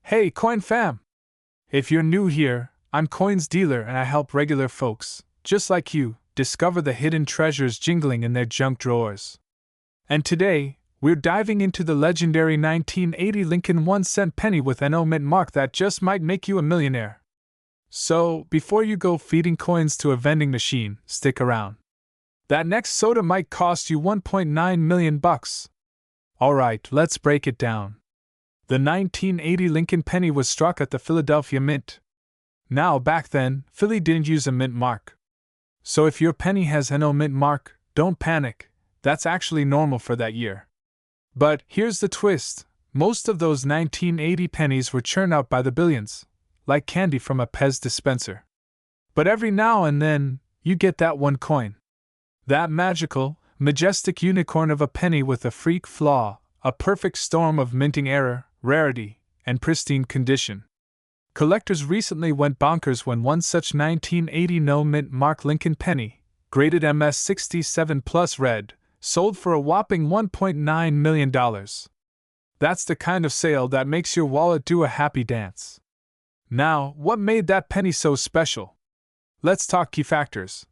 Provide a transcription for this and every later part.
Hey, Coin Fam! If you're new here, I'm Coin's dealer and I help regular folks, just like you, discover the hidden treasures jingling in their junk drawers. And today, we're diving into the legendary 1980 Lincoln 1-cent penny with an mint mark that just might make you a millionaire. So, before you go feeding coins to a vending machine, stick around. That next soda might cost you $1.9 million. Alright, let's break it down. The 1980 Lincoln penny was struck at the Philadelphia Mint. Now, back then, Philly didn't use a mint mark. So if your penny has an mint mark, don't panic, that's actually normal for that year. But here's the twist, most of those 1980 pennies were churned out by the billions, like candy from a Pez dispenser. But every now and then, you get that one coin. That magical, majestic unicorn of a penny with a freak flaw, a perfect storm of minting error, rarity, and pristine condition. Collectors recently went bonkers when one such 1980 no-mint mark Lincoln penny, graded MS67 Plus Red, sold for a whopping $1.9 million. That's the kind of sale that makes your wallet do a happy dance. Now, what made that penny so special? Let's talk key factors.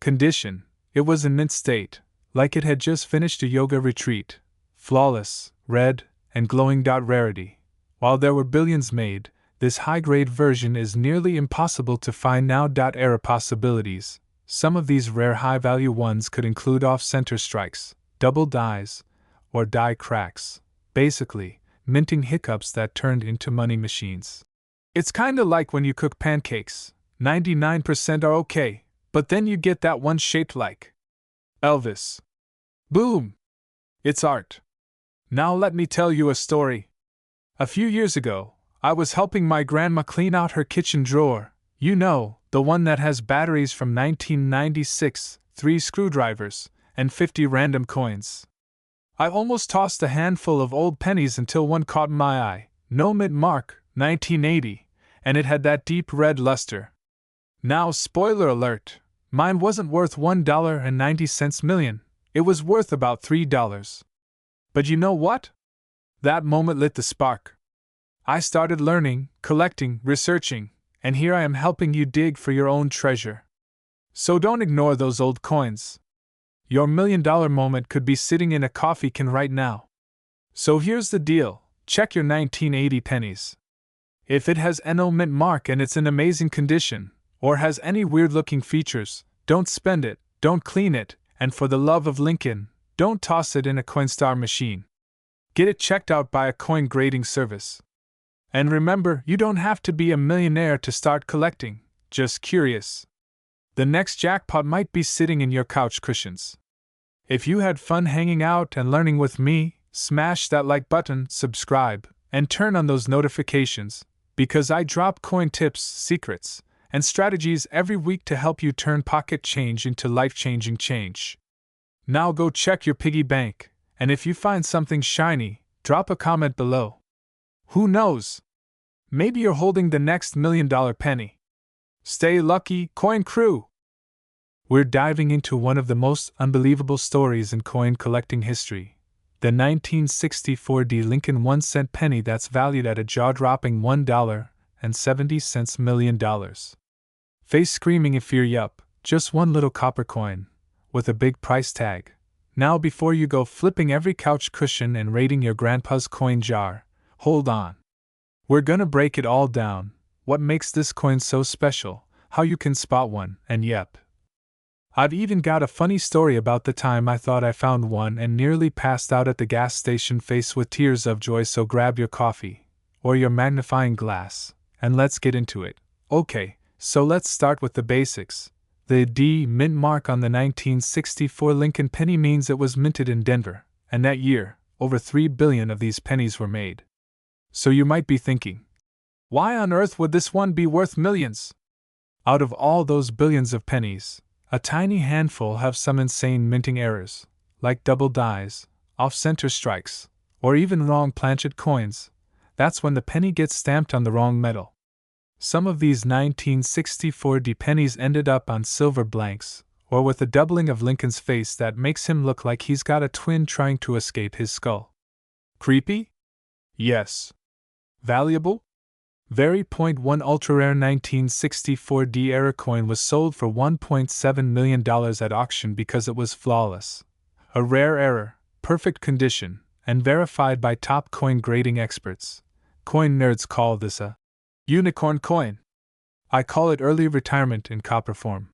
Condition: it was in mint state, like it had just finished a yoga retreat. Flawless, red, and glowing. Rarity: while there were billions made, this high-grade version is nearly impossible to find now. Error possibilities: some of these rare high-value ones could include off-center strikes, double dies, or die cracks. Basically, minting hiccups that turned into money machines. It's kinda like when you cook pancakes, 99% are okay, but then you get that one shaped like Elvis. Boom! It's art. Now let me tell you a story. A few years ago, I was helping my grandma clean out her kitchen drawer, you know, the one that has batteries from 1996, 3 screwdrivers, and 50 random coins. I almost tossed a handful of old pennies until one caught my eye, no mint mark, 1980, and it had that deep red luster. Now, spoiler alert, mine wasn't worth $1.90 million, it was worth about $3. But you know what? That moment lit the spark. I started learning, collecting, researching, and here I am helping you dig for your own treasure. So don't ignore those old coins. Your $1 million moment could be sitting in a coffee can right now. So here's the deal, check your 1980 pennies. If it has no mint mark and it's in amazing condition, or has any weird-looking features, don't spend it, don't clean it, and for the love of Lincoln, don't toss it in a Coinstar machine. Get it checked out by a coin grading service. And remember, you don't have to be a millionaire to start collecting, just curious. The next jackpot might be sitting in your couch cushions. If you had fun hanging out and learning with me, smash that like button, subscribe, and turn on those notifications, because I drop coin tips, secrets, and strategies every week to help you turn pocket change into life-changing change. Now go check your piggy bank, and if you find something shiny, drop a comment below. Who knows? Maybe you're holding the next $1 million penny. Stay lucky, Coin Crew! We're diving into one of the most unbelievable stories in coin collecting history. The 1964 Lincoln 1-cent penny that's valued at a jaw-dropping $1.70 million. Face screaming if you're yup, just one little copper coin, with a big price tag. Now before you go flipping every couch cushion and raiding your grandpa's coin jar, hold on. We're gonna break it all down, what makes this coin so special, how you can spot one, and yep. I've even got a funny story about the time I thought I found one and nearly passed out at the gas station faced with tears of joy. So grab your coffee, or your magnifying glass, and let's get into it. Okay, so let's start with the basics. The D mint mark on the 1964 Lincoln penny means it was minted in Denver, and that year, over 3 billion of these pennies were made. So you might be thinking, why on earth would this one be worth millions? Out of all those billions of pennies, a tiny handful have some insane minting errors, like double dies, off-center strikes, or even wrong planchet coins. That's when the penny gets stamped on the wrong metal. Some of these 1964 pennies ended up on silver blanks, or with a doubling of Lincoln's face that makes him look like he's got a twin trying to escape his skull. Creepy? Yes. Valuable? Very .1 ultra-rare 1964D error coin was sold for $1.7 million at auction because it was flawless. A rare error, perfect condition, and verified by top coin grading experts. Coin nerds call this a unicorn coin. I call it early retirement in copper form.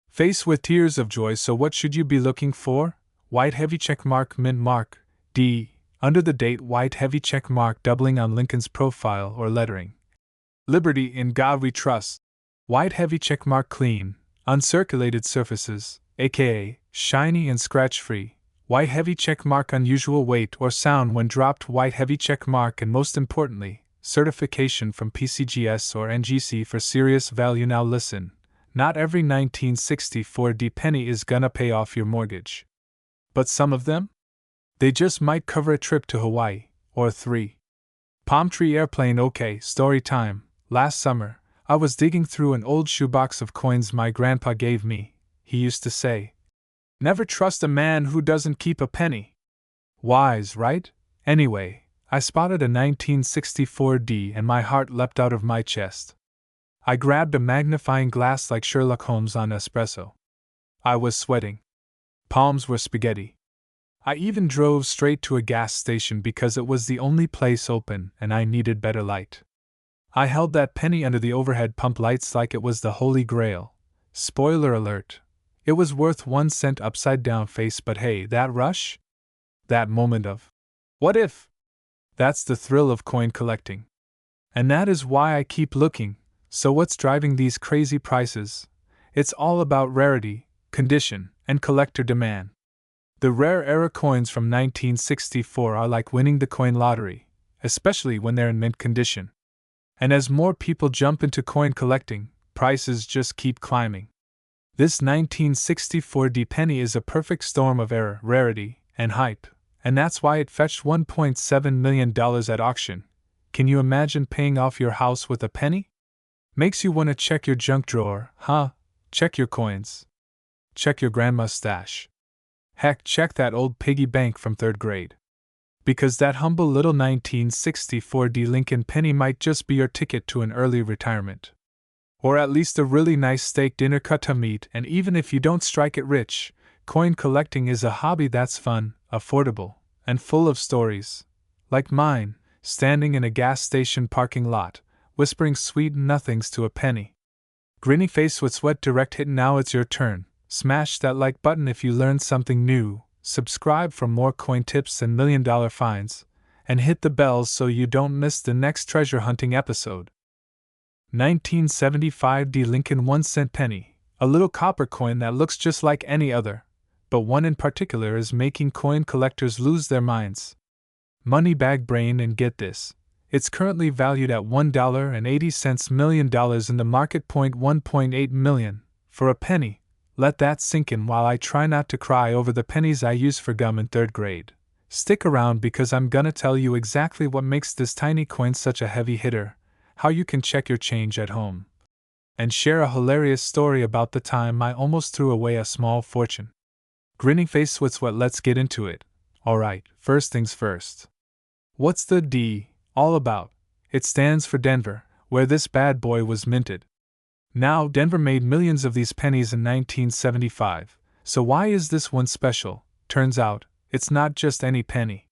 Face with tears of joy, so what should you be looking for? White heavy checkmark mint mark, D, under the date white heavy checkmark doubling on Lincoln's profile or lettering. Liberty in God we trust. White heavy checkmark clean, uncirculated surfaces, aka shiny and scratch-free. White heavy checkmark unusual weight or sound when dropped. White heavy checkmark, and most importantly, certification from PCGS or NGC for serious value. Now listen, not every 1964D penny is gonna pay off your mortgage. But some of them? They just might cover a trip to Hawaii, or 3. Palm tree airplane. Okay, story time. Last summer, I was digging through an old shoebox of coins my grandpa gave me. He used to say, "Never trust a man who doesn't keep a penny." Wise, right? Anyway, I spotted a 1964D and my heart leapt out of my chest. I grabbed a magnifying glass like Sherlock Holmes on espresso. I was sweating. Palms were spaghetti. I even drove straight to a gas station because it was the only place open and I needed better light. I held that penny under the overhead pump lights like it was the Holy Grail. Spoiler alert. It was worth 1 cent upside down face, but hey, that rush? That moment of, what if? That's the thrill of coin collecting. And that is why I keep looking. So what's driving these crazy prices? It's all about rarity, condition, and collector demand. The rare era coins from 1964 are like winning the coin lottery, especially when they're in mint condition. And as more people jump into coin collecting, prices just keep climbing. This 1964D penny is a perfect storm of error, rarity, and hype, and that's why it fetched $1.7 million at auction. Can you imagine paying off your house with a penny? Makes you want to check your junk drawer, huh? Check your coins. Check your grandma's stash. Heck, check that old piggy bank from 3rd grade. Because that humble little 1964D Lincoln penny might just be your ticket to an early retirement. Or at least a really nice steak dinner cut to meat. And even if you don't strike it rich, coin collecting is a hobby that's fun, affordable, and full of stories. Like mine, standing in a gas station parking lot, whispering sweet nothings to a penny. Grinning face with sweat direct hit. Now it's your turn. Smash that like button if you learned something new, subscribe for more coin tips and $1,000,000 finds, and hit the bells so you don't miss the next treasure hunting episode. 1975D Lincoln 1 cent penny, a little copper coin that looks just like any other, but one in particular is making coin collectors lose their minds. Moneybag brain, and get this. It's currently valued at $1.80 million in the market. $1.8 million for a penny. Let that sink in while I try not to cry over the pennies I use for gum in 3rd grade. Stick around because I'm gonna tell you exactly what makes this tiny coin such a heavy hitter, how you can check your change at home, and share a hilarious story about the time I almost threw away a small fortune. Grinning face with sweat, let's get into it. Alright, first things first. What's the D all about? It stands for Denver, where this bad boy was minted. Now, Denver made millions of these pennies in 1975, so why is this one special? Turns out, it's not just any penny.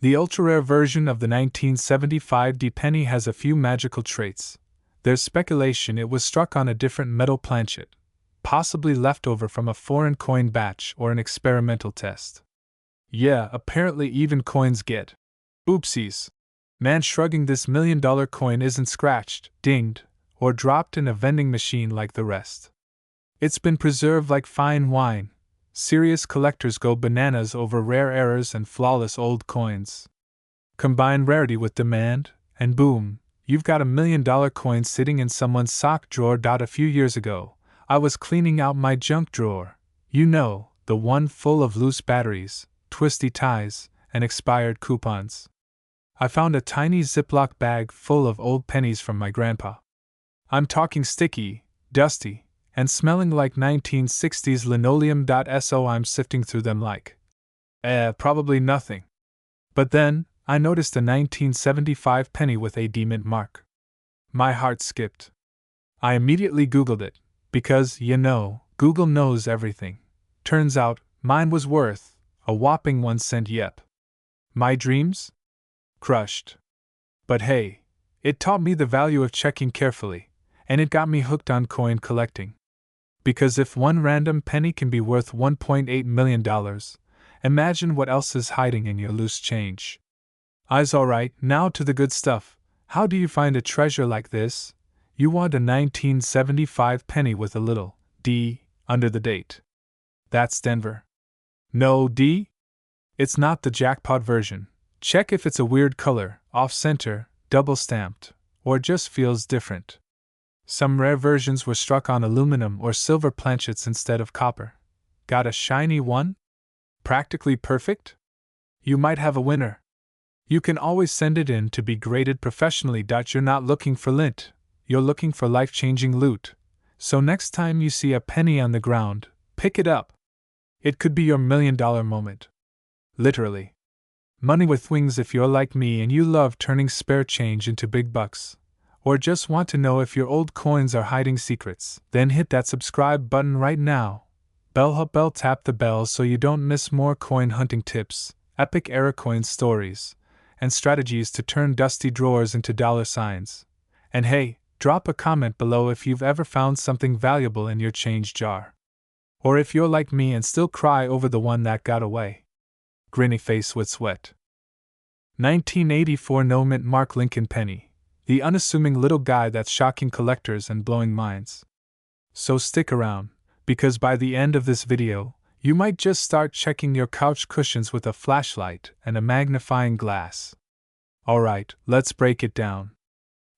The ultra-rare version of the 1975D penny has a few magical traits. There's speculation it was struck on a different metal planchet, possibly left over from a foreign coin batch or an experimental test. Yeah, apparently even coins get oopsies. Man, shrugging, this $1 million coin isn't scratched, dinged, or dropped in a vending machine like the rest. It's been preserved like fine wine. Serious collectors go bananas over rare errors and flawless old coins. Combine rarity with demand, and boom, you've got $1 million coin sitting in someone's sock drawer. A few years ago, I was cleaning out my junk drawer. You know, the one full of loose batteries, twisty ties, and expired coupons. I found a tiny Ziploc bag full of old pennies from my grandpa. I'm talking sticky, dusty, and smelling like 1960s linoleum. So I'm sifting through them like, probably nothing. But then, I noticed a 1975 penny with a D mint mark. My heart skipped. I immediately Googled it, because, Google knows everything. Turns out, mine was worth a whopping 1 cent. Yep. My dreams? Crushed. But hey, it taught me the value of checking carefully, and it got me hooked on coin collecting. Because if one random penny can be worth $1.8 million, imagine what else is hiding in your loose change. Eyes alright, now to the good stuff. How do you find a treasure like this? You want a 1975 penny with a little D under the date. That's Denver. No D? It's not the jackpot version. Check if it's a weird color, off-center, double-stamped, or just feels different. Some rare versions were struck on aluminum or silver planchets instead of copper. Got a shiny one? Practically perfect? You might have a winner. You can always send it in to be graded professionally. You're not looking for lint, you're looking for life-changing loot. So next time you see a penny on the ground, pick it up. It could be your $1,000,000 moment. Literally. Money with wings if you're like me and you love turning spare change into big bucks. Or just want to know if your old coins are hiding secrets, then hit that subscribe button right now. Bell tap the bell so you don't miss more coin hunting tips, epic era coin stories, and strategies to turn dusty drawers into dollar signs. And hey, drop a comment below if you've ever found something valuable in your change jar. Or if you're like me and still cry over the one that got away. Grinny face with sweat. 1984 No Mint Mark Lincoln Penny. The unassuming little guy that's shocking collectors and blowing minds. So stick around, because by the end of this video, you might just start checking your couch cushions with a flashlight and a magnifying glass. Alright, let's break it down.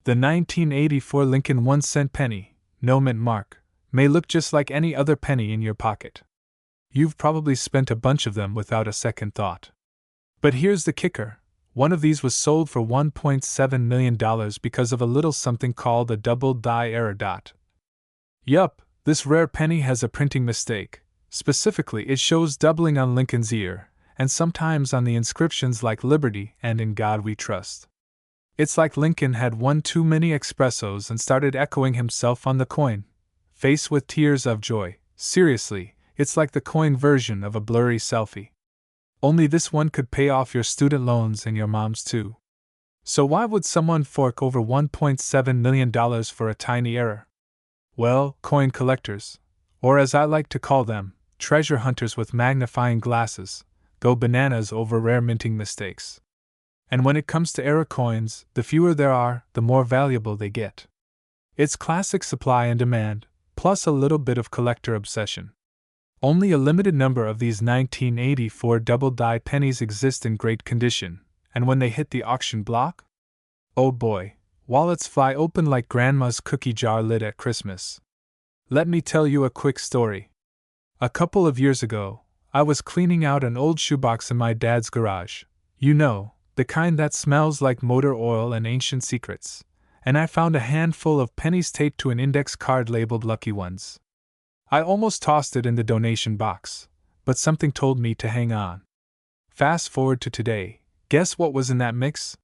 The 1984 Lincoln 1-cent penny, no mint mark, may look just like any other penny in your pocket. You've probably spent a bunch of them without a second thought. But here's the kicker. One of these was sold for $1.7 million because of a little something called a double die error. Yup, this rare penny has a printing mistake. Specifically, it shows doubling on Lincoln's ear, and sometimes on the inscriptions like Liberty and In God We Trust. It's like Lincoln had one too many espressos and started echoing himself on the coin. Face with tears of joy. Seriously, it's like the coin version of a blurry selfie. Only this one could pay off your student loans and your mom's too. So why would someone fork over $1.7 million for a tiny error? Well, coin collectors, or as I like to call them, treasure hunters with magnifying glasses, go bananas over rare minting mistakes. And when it comes to error coins, the fewer there are, the more valuable they get. It's classic supply and demand, plus a little bit of collector obsession. Only a limited number of these 1984 double-die pennies exist in great condition, and when they hit the auction block? Oh boy, wallets fly open like grandma's cookie jar lid at Christmas. Let me tell you a quick story. A couple of years ago, I was cleaning out an old shoebox in my dad's garage. You know, the kind that smells like motor oil and ancient secrets. And I found a handful of pennies taped to an index card labeled Lucky Ones. I almost tossed it in the donation box, but something told me to hang on. Fast forward to today, guess what was in that mix?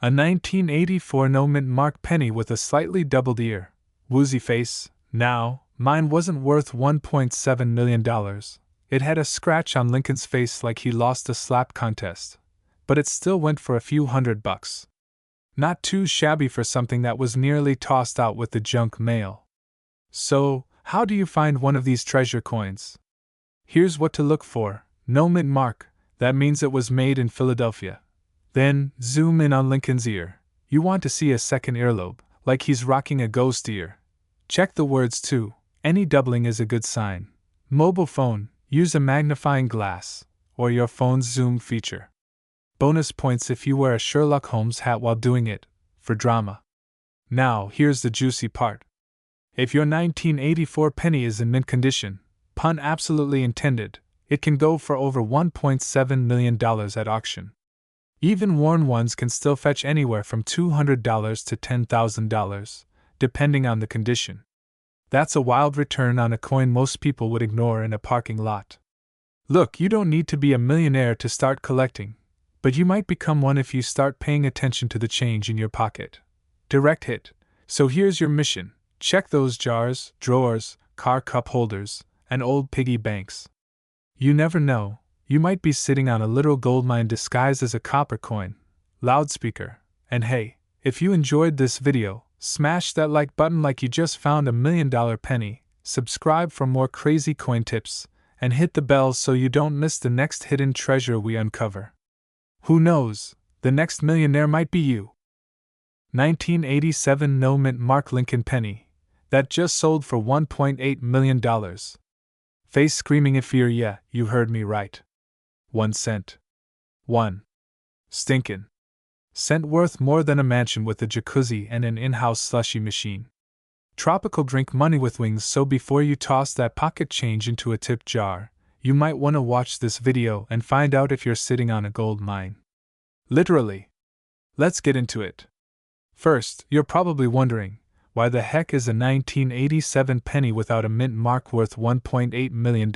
A 1984 no mint mark penny with a slightly doubled ear, woozy face. Now, mine wasn't worth $1.7 million. It had a scratch on Lincoln's face like he lost a slap contest, but it still went for a few $100. Not too shabby for something that was nearly tossed out with the junk mail. So, how do you find one of these treasure coins? Here's what to look for. No mint mark, that means it was made in Philadelphia. Then, zoom in on Lincoln's ear. You want to see a second earlobe, like he's rocking a ghost ear. Check the words too. Any doubling is a good sign. Mobile phone, use a magnifying glass, or your phone's zoom feature. Bonus points if you wear a Sherlock Holmes hat while doing it, for drama. Now, here's the juicy part. If your 1984 penny is in mint condition, pun absolutely intended, it can go for over $1.7 million at auction. Even worn ones can still fetch anywhere from $200 to $10,000, depending on the condition. That's a wild return on a coin most people would ignore in a parking lot. Look, you don't need to be a millionaire to start collecting, but you might become one if you start paying attention to the change in your pocket. Direct hit. So here's your mission: check those jars, drawers, car cup holders, and old piggy banks. You never know, you might be sitting on a literal goldmine disguised as a copper coin, loudspeaker, and hey, if you enjoyed this video, smash that like button like you just found $1,000,000 penny, subscribe for more crazy coin tips, and hit the bell so you don't miss the next hidden treasure we uncover. Who knows, the next millionaire might be you. 1987 no mint Mark Lincoln penny, that just sold for $1.8 million. Face screaming in fear, yeah, you heard me right. 1 cent. 1 stinkin' cent worth more than a mansion with a jacuzzi and an in-house slushy machine. Tropical drink money with wings, so before you toss that pocket change into a tip jar, you might want to watch this video and find out if you're sitting on a gold mine. Literally. Let's get into it. First, you're probably wondering, why the heck is a 1987 penny without a mint mark worth $1.8 million?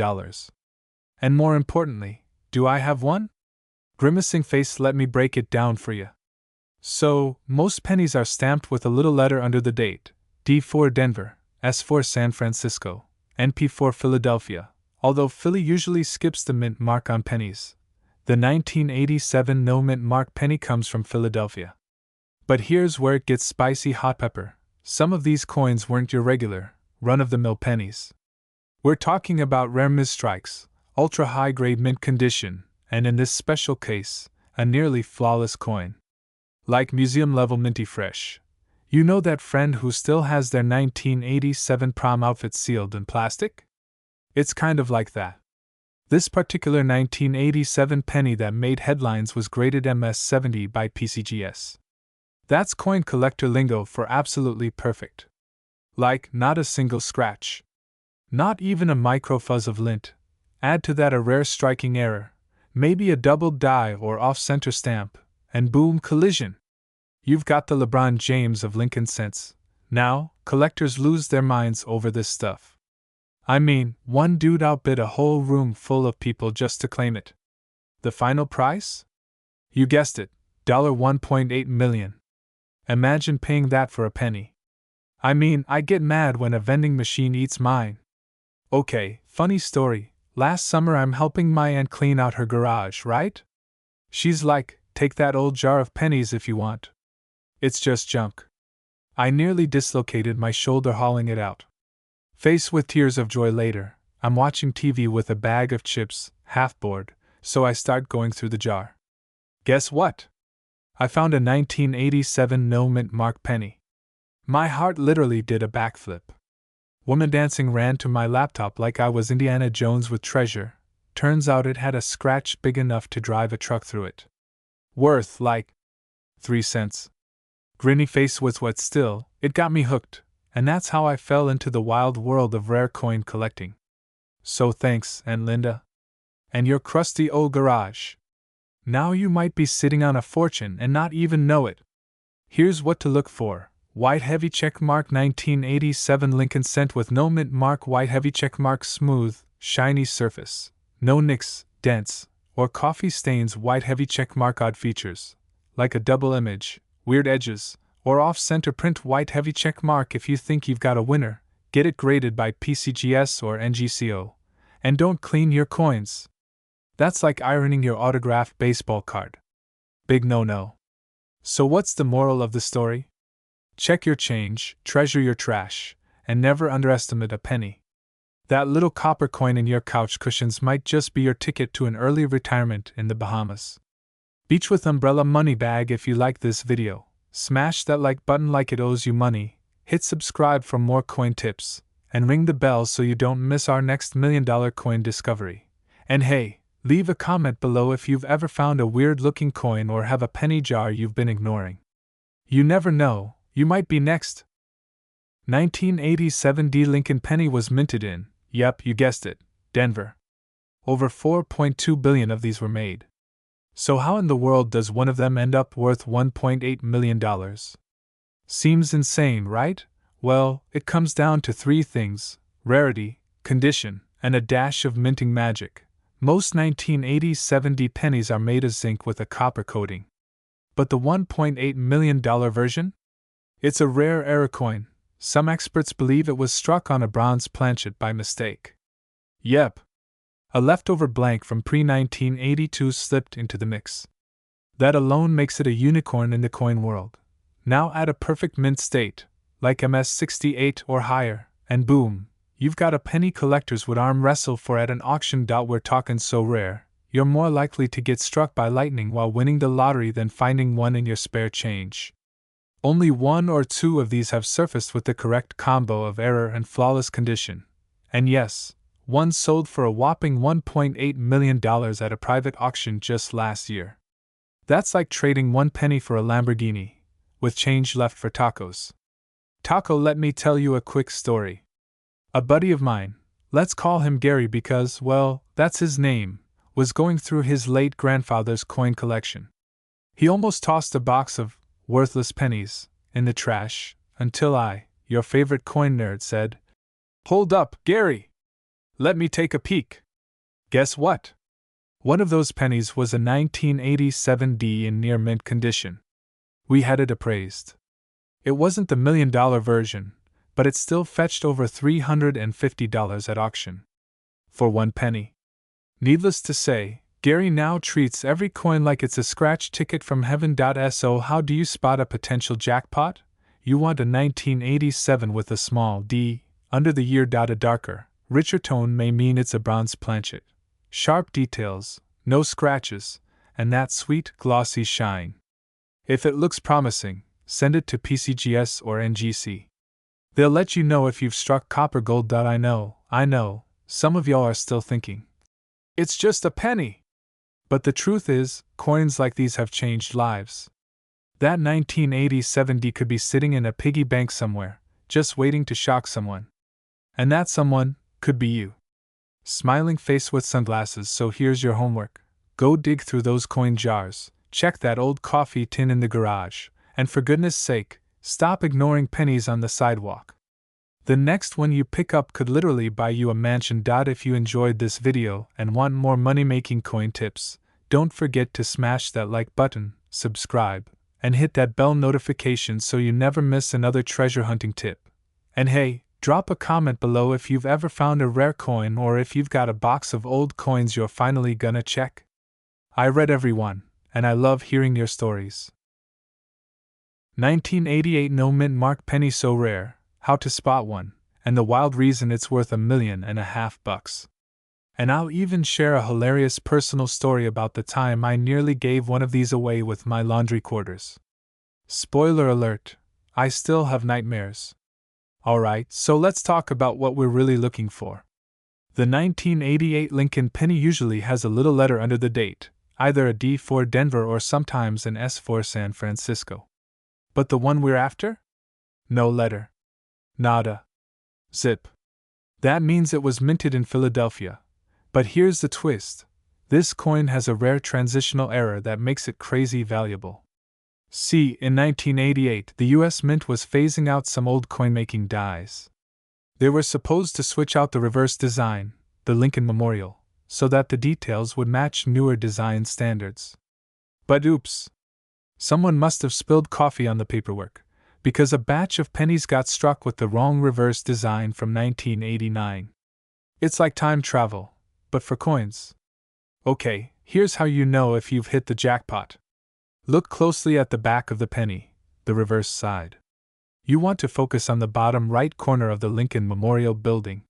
And more importantly, do I have one? Grimacing face, let me break it down for you. So, most pennies are stamped with a little letter under the date: D for Denver, S for San Francisco, NP for Philadelphia, although Philly usually skips the mint mark on pennies. The 1987 no mint mark penny comes from Philadelphia. But here's where it gets spicy hot pepper. Some of these coins weren't your regular, run-of-the-mill pennies. We're talking about rare misstrikes, ultra-high-grade mint condition, and in this special case, a nearly flawless coin. Like museum-level minty fresh. You know that friend who still has their 1987 prom outfit sealed in plastic? It's kind of like that. This particular 1987 penny that made headlines was graded MS-70 by PCGS. That's coin collector lingo for absolutely perfect. Like, not a single scratch. Not even a micro fuzz of lint. Add to that a rare striking error, maybe a doubled die or off-center stamp, and boom, collision. You've got the LeBron James of Lincoln cents. Now, collectors lose their minds over this stuff. I mean, one dude outbid a whole room full of people just to claim it. The final price? You guessed it, $1.8 million. Imagine paying that for a penny. I mean, I get mad when a vending machine eats mine. Okay, funny story. Last summer I'm helping my aunt clean out her garage, right? She's like, take that old jar of pennies if you want. It's just junk. I nearly dislocated my shoulder hauling it out. Faced with tears of joy later, I'm watching TV with a bag of chips, half bored, so I start going through the jar. Guess what? I found a 1987 no mint mark penny. My heart literally did a backflip. Woman dancing ran to my laptop like I was Indiana Jones with treasure. Turns out it had a scratch big enough to drive a truck through it. Worth like 3 cents. Grinny face was what still, it got me hooked, and that's how I fell into the wild world of rare coin collecting. So thanks, Aunt Linda. And your crusty old garage. Now you might be sitting on a fortune and not even know it. Here's what to look for. White heavy checkmark 1987 Lincoln cent with no mint mark. White heavy checkmark, smooth, shiny surface. No nicks, dents, or coffee stains. White heavy checkmark, odd features, like a double image, weird edges, or off-center print. White heavy checkmark. If you think you've got a winner, get it graded by PCGS or NGCO. And don't clean your coins. That's like ironing your autographed baseball card. Big no-no. So what's the moral of the story? Check your change, treasure your trash, and never underestimate a penny. That little copper coin in your couch cushions might just be your ticket to an early retirement in the Bahamas. Beach with umbrella money bag. If you like this video, smash that like button like it owes you money, hit subscribe for more coin tips, and ring the bell so you don't miss our next $1 million coin discovery. And hey, leave a comment below if you've ever found a weird-looking coin or have a penny jar you've been ignoring. You never know, you might be next. 1987 D Lincoln penny was minted in, yep, you guessed it, Denver. Over 4.2 billion of these were made. So how in the world does one of them end up worth $1.8 million? Seems insane, right? Well, it comes down to 3 things: rarity, condition, and a dash of minting magic. Most 1987 D pennies are made of zinc with a copper coating. But the $1.8 million version? It's a rare error coin. Some experts believe it was struck on a bronze planchet by mistake. Yep. A leftover blank from pre-1982 slipped into the mix. That alone makes it a unicorn in the coin world. Now add a perfect mint state, like MS-68 or higher, and boom, you've got a penny collectors would arm wrestle for at an auction. We're talking so rare, you're more likely to get struck by lightning while winning the lottery than finding one in your spare change. Only one or two of these have surfaced with the correct combo of error and flawless condition. And yes, one sold for a whopping $1.8 million at a private auction just last year. That's like trading one penny for a Lamborghini, with change left for tacos. Taco, let me tell you a quick story. A buddy of mine, let's call him Gary because, well, that's his name, was going through his late grandfather's coin collection. He almost tossed a box of worthless pennies in the trash until I, your favorite coin nerd, said, "Hold up, Gary! Let me take a peek." Guess what? One of those pennies was a 1987 D in near mint condition. We had it appraised. It wasn't the $1 million version, but it still fetched over $350 at auction. For one penny. Needless to say, Gary now treats every coin like it's a scratch ticket from heaven. So how do you spot a potential jackpot? You want a 1987 with a small d under the year. A darker, richer tone may mean it's a bronze planchet. Sharp details, no scratches, and that sweet, glossy shine. If it looks promising, send it to PCGS or NGC. They'll let you know if you've struck copper gold. I know, some of y'all are still thinking, it's just a penny. But the truth is, coins like these have changed lives. That 1987 D could be sitting in a piggy bank somewhere, just waiting to shock someone. And that someone could be you. Smiling face with sunglasses. So here's your homework. Go dig through those coin jars, check that old coffee tin in the garage, and for goodness sake, stop ignoring pennies on the sidewalk. The next one you pick up could literally buy you a mansion. If you enjoyed this video and want more money-making coin tips, don't forget to smash that like button, subscribe, and hit that bell notification so you never miss another treasure hunting tip. And hey, drop a comment below if you've ever found a rare coin or if you've got a box of old coins you're finally gonna check. I read every one, and I love hearing your stories. 1988 no mint mark penny so rare, how to spot one, and the wild reason it's worth $1.5 million. And I'll even share a hilarious personal story about the time I nearly gave one of these away with my laundry quarters. Spoiler alert, I still have nightmares. Alright, so let's talk about what we're really looking for. The 1988 Lincoln penny usually has a little letter under the date, either a D for Denver or sometimes an S for San Francisco. But the one we're after? No letter. Nada. Zip. That means it was minted in Philadelphia. But here's the twist. This coin has a rare transitional error that makes it crazy valuable. See, in 1988, the US Mint was phasing out some old coin-making dies. They were supposed to switch out the reverse design, the Lincoln Memorial, so that the details would match newer design standards. But oops. Someone must have spilled coffee on the paperwork, because a batch of pennies got struck with the wrong reverse design from 1989. It's like time travel, but for coins. Okay, here's how you know if you've hit the jackpot. Look closely at the back of the penny, the reverse side. You want to focus on the bottom right corner of the Lincoln Memorial building.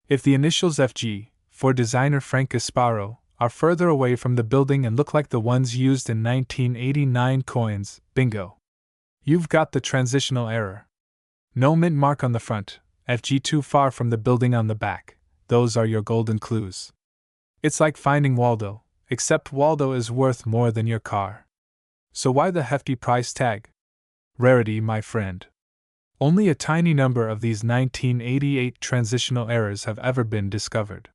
If the initials FG, for designer Frank Gasparo, are further away from the building and look like the ones used in 1989 coins, bingo. You've got the transitional error. No mint mark on the front, FG too far from the building on the back, those are your golden clues. It's like finding Waldo, except Waldo is worth more than your car. So why the hefty price tag? Rarity, my friend. Only a tiny number of these 1988 transitional errors have ever been discovered.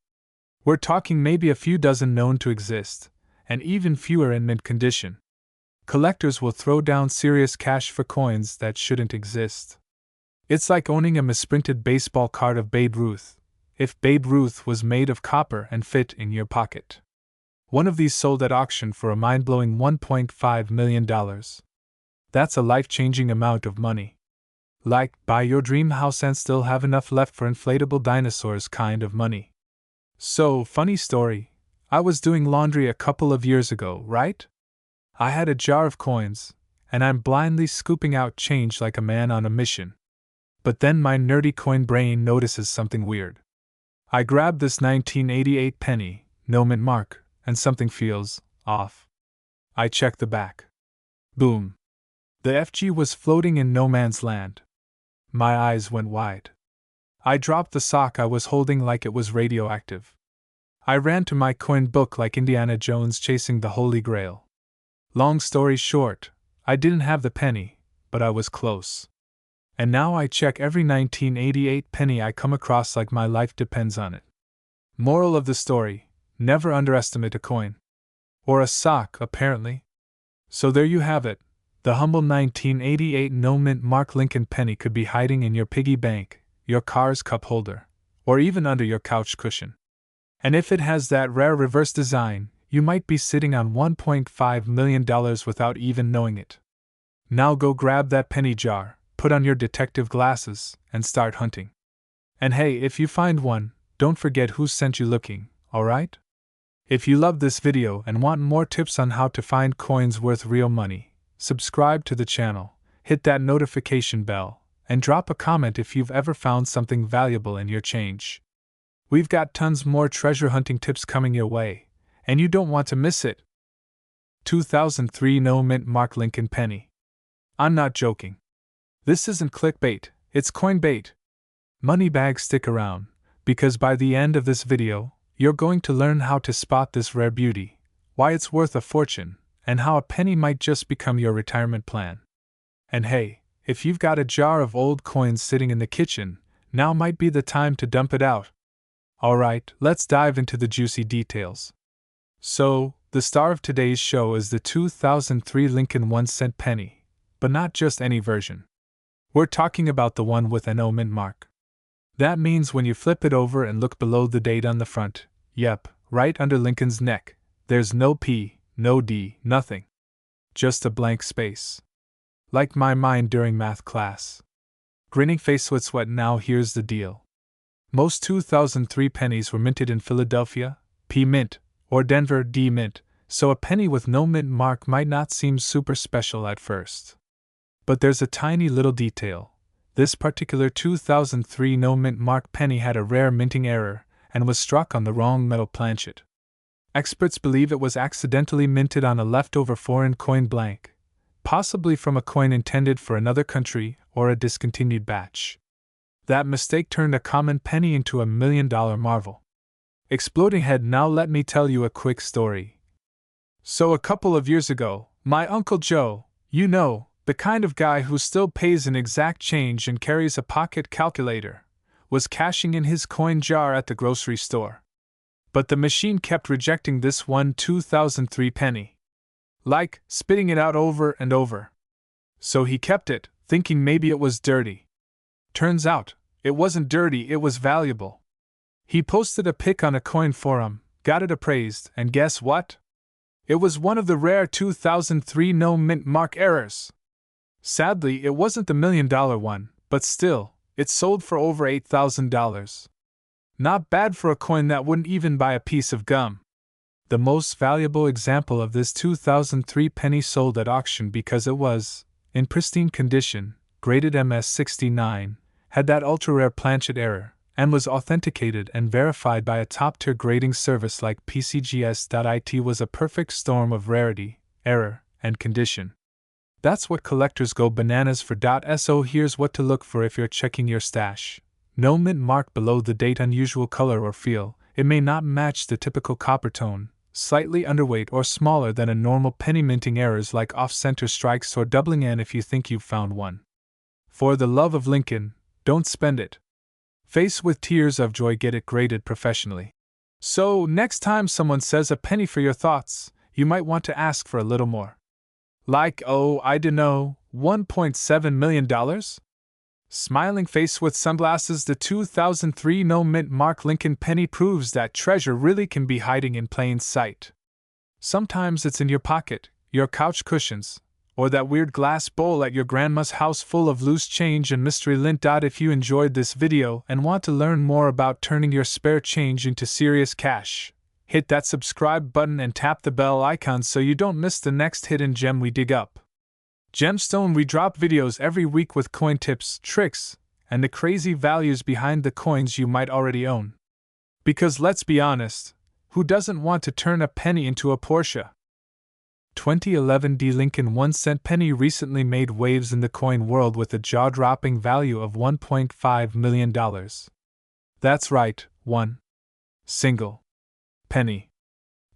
We're talking maybe a few dozen known to exist, and even fewer in mint condition. Collectors will throw down serious cash for coins that shouldn't exist. It's like owning a misprinted baseball card of Babe Ruth, if Babe Ruth was made of copper and fit in your pocket. One of these sold at auction for a mind-blowing $1.5 million. That's a life-changing amount of money. Like, buy your dream house and still have enough left for inflatable dinosaurs kind of money. So, funny story. I was doing laundry a couple of years ago, right? I had a jar of coins, and I'm blindly scooping out change like a man on a mission. But then my nerdy coin brain notices something weird. I grab this 1988 penny, no mint mark, and something feels off. I check the back. Boom. The FG was floating in no man's land. My eyes went wide. I dropped the sock I was holding like it was radioactive. I ran to my coin book like Indiana Jones chasing the Holy Grail. Long story short, I didn't have the penny, but I was close. And now I check every 1988 penny I come across like my life depends on it. Moral of the story: never underestimate a coin. Or a sock, apparently. So there you have it. The humble 1988 no mint mark Lincoln penny could be hiding in your piggy bank, your car's cup holder, or even under your couch cushion. And if it has that rare reverse design, you might be sitting on $1.5 million without even knowing it. Now go grab that penny jar, put on your detective glasses, and start hunting. And hey, if you find one, don't forget who sent you looking, alright? If you love this video and want more tips on how to find coins worth real money, subscribe to the channel, hit that notification bell, and drop a comment if you've ever found something valuable in your change. We've got tons more treasure hunting tips coming your way, and you don't want to miss it. 2003 no mint mark Lincoln penny. I'm not joking. This isn't clickbait, it's coin bait. Moneybags, stick around, because by the end of this video, you're going to learn how to spot this rare beauty, why it's worth a fortune, and how a penny might just become your retirement plan. And hey, if you've got a jar of old coins sitting in the kitchen, now might be the time to dump it out. Alright, let's dive into the juicy details. So, the star of today's show is the 2003 Lincoln 1-cent penny, but not just any version. We're talking about the one with an O mint mark. That means when you flip it over and look below the date on the front, yep, right under Lincoln's neck, there's no P, no D, nothing. Just a blank space. Like my mind during math class. Grinning face with sweat. Now here's the deal. Most 2003 pennies were minted in Philadelphia, P mint, or Denver, D mint, so a penny with no mint mark might not seem super special at first. But there's a tiny little detail. This particular 2003 no mint mark penny had a rare minting error and was struck on the wrong metal planchet. Experts believe it was accidentally minted on a leftover foreign coin blank, possibly from a coin intended for another country or a discontinued batch. That mistake turned a common penny into $1 million marvel. Exploding head, now let me tell you a quick story. So a couple of years ago, my Uncle Joe, you know, the kind of guy who still pays in exact change and carries a pocket calculator, was cashing in his coin jar at the grocery store. But the machine kept rejecting this one 2003 penny. Like, spitting it out over and over. So he kept it, thinking maybe it was dirty. Turns out, it wasn't dirty, it was valuable. He posted a pic on a coin forum, got it appraised, and guess what? It was one of the rare 2003 no mint mark errors. Sadly, it wasn't the $1 million one, but still, it sold for over $8,000. Not bad for a coin that wouldn't even buy a piece of gum. The most valuable example of this 2003 penny sold at auction because it was, in pristine condition, graded MS69, had that ultra-rare planchet error, and was authenticated and verified by a top-tier grading service like PCGS.it, was a perfect storm of rarity, error, and condition. That's what collectors go bananas for. So here's what to look for if you're checking your stash. No mint mark below the date, unusual color or feel. It may not match the typical copper tone, slightly underweight or smaller than a normal penny. Minting errors like off-center strikes or doubling in if you think you've found one. For the love of Lincoln, don't spend it. Face with tears of joy, get it graded professionally. So, next time someone says a penny for your thoughts, you might want to ask for a little more. Like, oh, I dunno, $1.7 million? Smiling face with sunglasses. The 2003 no mint mark Lincoln penny proves that treasure really can be hiding in plain sight. Sometimes it's in your pocket, your couch cushions, Or that weird glass bowl at your grandma's house full of loose change and mystery lint. If you enjoyed this video and want to learn more about turning your spare change into serious cash, hit that subscribe button and tap the bell icon so you don't miss the next hidden gem we dig up. Gemstone, we drop videos every week with coin tips, tricks, and the crazy values behind the coins you might already own. Because let's be honest, who doesn't want to turn a penny into a Porsche? 2011 D Lincoln 1-cent penny recently made waves in the coin world with a jaw-dropping value of $1.5 million. That's right, one single penny.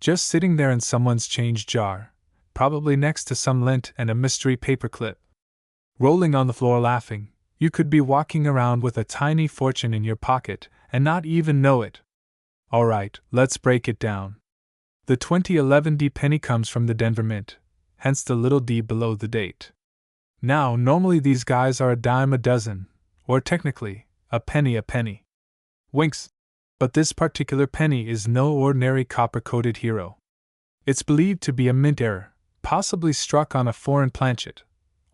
Just sitting there in someone's change jar, probably next to some lint and a mystery paperclip. Rolling on the floor laughing, you could be walking around with a tiny fortune in your pocket and not even know it. Alright, let's break it down. The 2011 D penny comes from the Denver Mint, hence the little d below the date. Now, normally these guys are a dime a dozen, or technically, a penny. Winks. But this particular penny is no ordinary copper-coated hero. It's believed to be a mint error, possibly struck on a foreign planchet,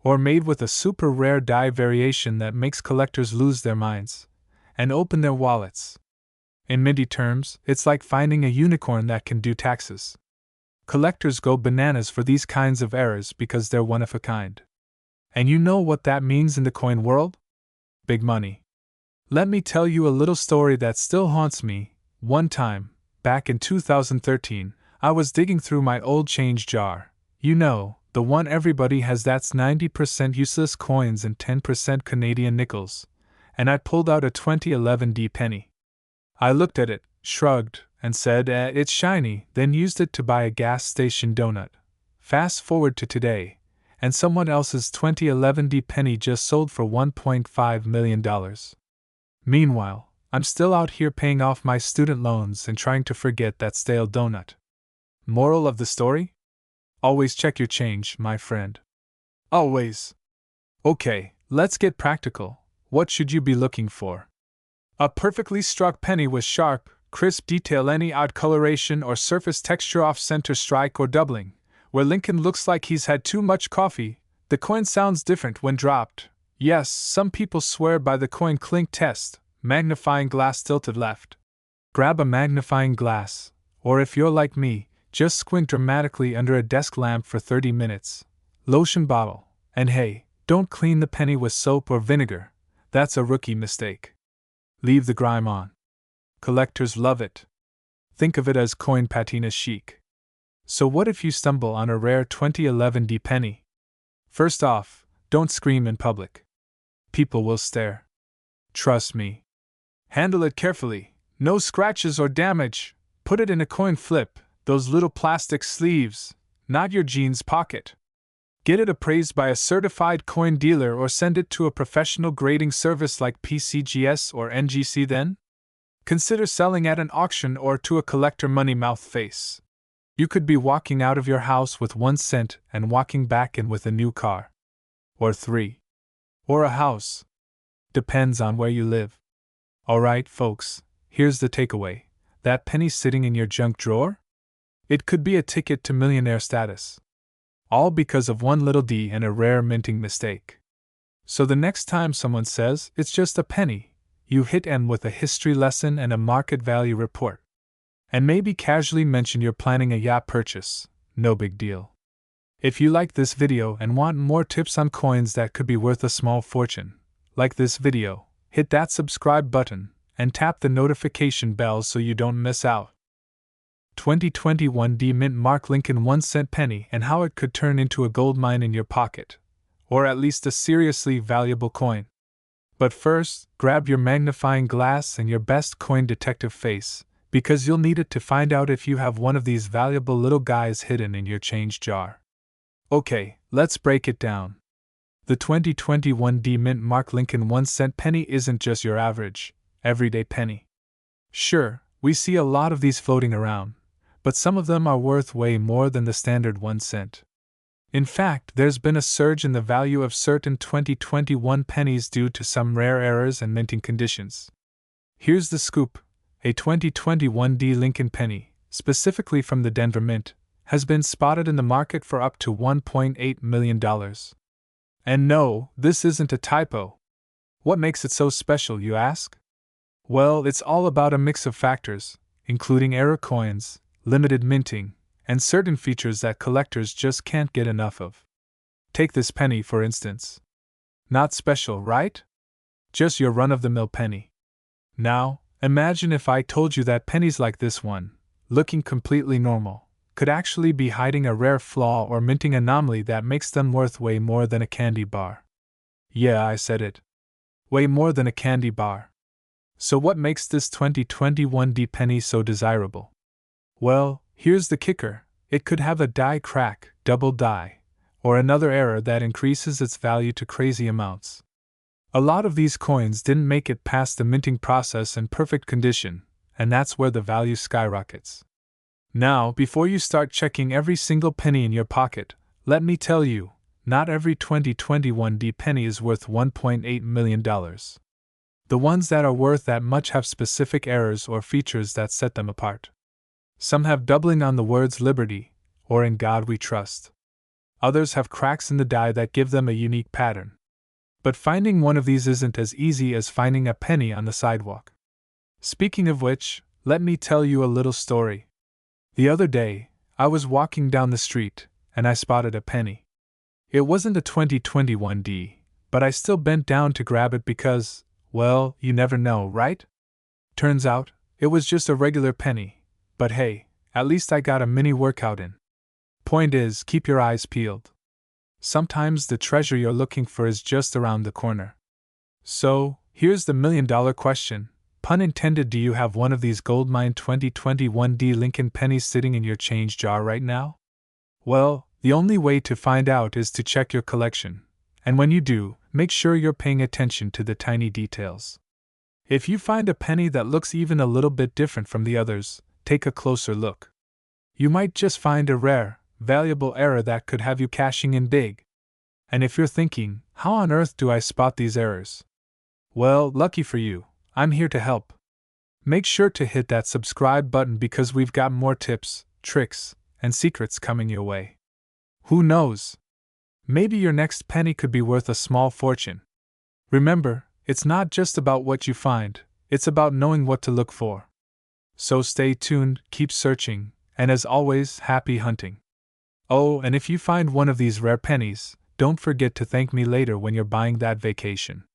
or made with a super rare die variation that makes collectors lose their minds and open their wallets. In minty terms, it's like finding a unicorn that can do taxes. Collectors go bananas for these kinds of errors because they're one of a kind. And you know what that means in the coin world? Big money. Let me tell you a little story that still haunts me. One time, back in 2013, I was digging through my old change jar. You know, the one everybody has that's 90% useless coins and 10% Canadian nickels. And I pulled out a 2011 D penny. I looked at it, shrugged, and said, it's shiny, then used it to buy a gas station donut. Fast forward to today, and someone else's 2011 D penny just sold for $1.5 million. Meanwhile, I'm still out here paying off my student loans and trying to forget that stale donut. Moral of the story? Always check your change, my friend. Always. Okay, let's get practical. What should you be looking for? A perfectly struck penny with sharp, crisp detail, any odd coloration or surface texture off center strike or doubling, where Lincoln looks like he's had too much coffee. The coin sounds different when dropped. Yes, some people swear by the coin clink test, magnifying glass tilted left. Grab a magnifying glass, or if you're like me, just squint dramatically under a desk lamp for 30 minutes. Lotion bottle, and hey, don't clean the penny with soap or vinegar. That's a rookie mistake. Leave the grime on. Collectors love it. Think of it as coin patina chic. So what if you stumble on a rare 2011 D penny? First off, don't scream in public. People will stare. Trust me. Handle it carefully, no scratches or damage. Put it in a coin flip, those little plastic sleeves, not your jeans pocket. Get it appraised by a certified coin dealer or send it to a professional grading service like PCGS or NGC then? Consider selling at an auction or to a collector money mouth face. You could be walking out of your house with 1 cent and walking back in with a new car. Or 3. Or a house. Depends on where you live. Alright, folks, here's the takeaway. That penny sitting in your junk drawer? It could be a ticket to millionaire status. All because of one little D and a rare minting mistake. So the next time someone says it's just a penny, you hit end with a history lesson and a market value report. And maybe casually mention you're planning a yacht purchase. No big deal. If you like this video and want more tips on coins that could be worth a small fortune, like this video, hit that subscribe button and tap the notification bell so you don't miss out. 2021 D Mint Mark Lincoln 1-cent penny and how it could turn into a gold mine in your pocket, or at least a seriously valuable coin. But first, grab your magnifying glass and your best coin detective face, because you'll need it to find out if you have one of these valuable little guys hidden in your change jar. Okay, let's break it down. The 2021 D Mint Mark Lincoln 1-cent penny isn't just your average, everyday penny. Sure, we see a lot of these floating around, but some of them are worth way more than the standard 1 cent. In fact, there's been a surge in the value of certain 2021 pennies due to some rare errors and minting conditions. Here's the scoop. A 2021 D Lincoln penny, specifically from the Denver Mint, has been spotted in the market for up to $1.8 million. And no, this isn't a typo. What makes it so special, you ask? Well, it's all about a mix of factors, including error coins, limited minting, and certain features that collectors just can't get enough of. Take this penny, for instance. Not special, right? Just your run-of-the-mill penny. Now, imagine if I told you that pennies like this one, looking completely normal, could actually be hiding a rare flaw or minting anomaly that makes them worth way more than a candy bar. Yeah, I said it. Way more than a candy bar. So what makes this 2021D penny so desirable? Well, here's the kicker. It could have a die crack, double die, or another error that increases its value to crazy amounts. A lot of these coins didn't make it past the minting process in perfect condition, and that's where the value skyrockets. Now, before you start checking every single penny in your pocket, let me tell you, not every 2021D penny is worth $1.8 million. The ones that are worth that much have specific errors or features that set them apart. Some have doubling on the words Liberty, or In God We Trust. Others have cracks in the die that give them a unique pattern. But finding one of these isn't as easy as finding a penny on the sidewalk. Speaking of which, let me tell you a little story. The other day, I was walking down the street, and I spotted a penny. It wasn't a 2021D, but I still bent down to grab it because, well, you never know, right? Turns out, it was just a regular penny, but hey, at least I got a mini workout in. Point is, keep your eyes peeled. Sometimes the treasure you're looking for is just around the corner. So, here's the million-dollar question. Pun intended, do you have one of these goldmine 2021D Lincoln pennies sitting in your change jar right now? Well, the only way to find out is to check your collection, and when you do, make sure you're paying attention to the tiny details. If you find a penny that looks even a little bit different from the others, take a closer look. You might just find a rare, valuable error that could have you cashing in big. And if you're thinking, how on earth do I spot these errors? Well, lucky for you, I'm here to help. Make sure to hit that subscribe button because we've got more tips, tricks, and secrets coming your way. Who knows? Maybe your next penny could be worth a small fortune. Remember, it's not just about what you find, it's about knowing what to look for. So stay tuned, keep searching, and as always, happy hunting. Oh, and if you find one of these rare pennies, don't forget to thank me later when you're buying that vacation.